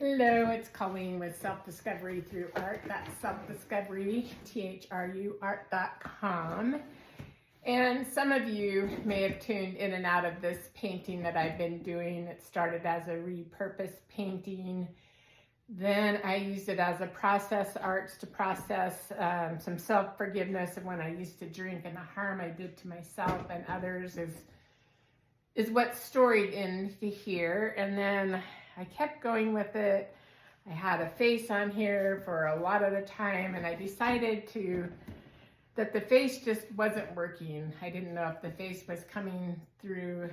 Hello, it's Colleen with Self-Discovery Through Art. That's self-discovery, THRU, art.com. And some of you may have tuned in and out of this painting that I've been doing. It started as a repurposed painting. Then I used it as a process arts to process some self-forgiveness of when I used to drink and the harm I did to myself and others is what's storied into here. And then I kept going with it. I had a face on here for a lot of the time, and I decided that the face just wasn't working. I didn't know if the face was coming through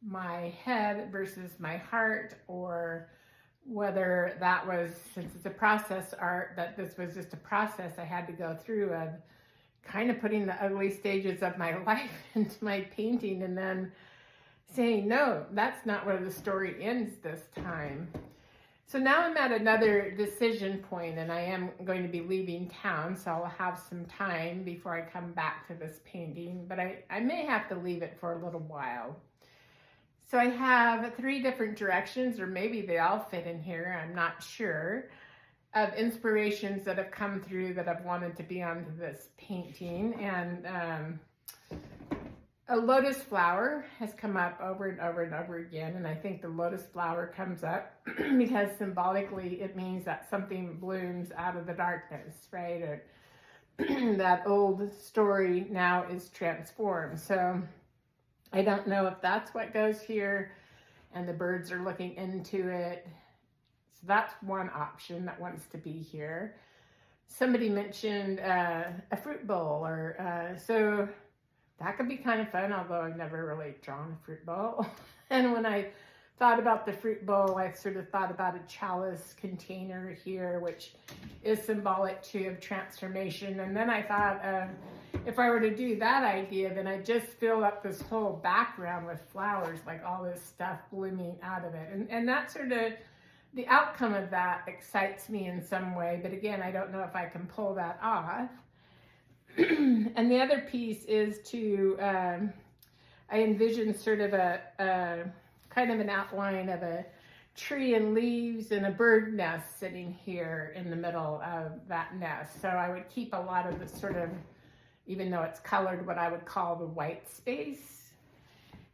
my head versus my heart, or whether that was, since it's a process art, that this was just a process I had to go through of kind of putting the ugly stages of my life into my painting and then saying, no, that's not where the story ends this time. So now I'm at another decision point, and I am going to be leaving town, so I'll have some time before I come back to this painting, but I may have to leave it for a little while. So I have 3 different directions, or maybe they all fit in here, I'm not sure, of inspirations that have come through that I've wanted to be on this painting. And a lotus flower has come up over and over and over again, and I think the lotus flower comes up because symbolically it means that something blooms out of the darkness, right? Or that old story now is transformed. So I don't know if that's what goes here, and the birds are looking into it. So that's one option that wants to be here. Somebody mentioned a fruit bowl, or so that could be kind of fun, although I've never really drawn a fruit bowl. And when I thought about the fruit bowl, I sort of thought about a chalice container here, which is symbolic too of transformation. And then I thought, if I were to do that idea, then I just fill up this whole background with flowers, like all this stuff blooming out of it. And that sort of, the outcome of that excites me in some way, but again, I don't know if I can pull that off. And the other piece is I envision sort of a kind of an outline of a tree and leaves and a bird nest sitting here in the middle of that nest. So I would keep a lot of the sort of, even though it's colored, what I would call the white space.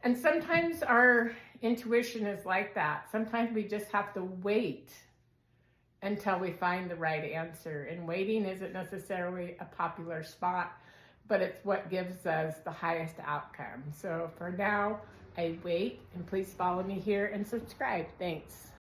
And sometimes our intuition is like that. Sometimes we just have to wait until we find the right answer. And waiting isn't necessarily a popular spot, but it's what gives us the highest outcome. So for now, I wait, and please follow me here and subscribe. Thanks.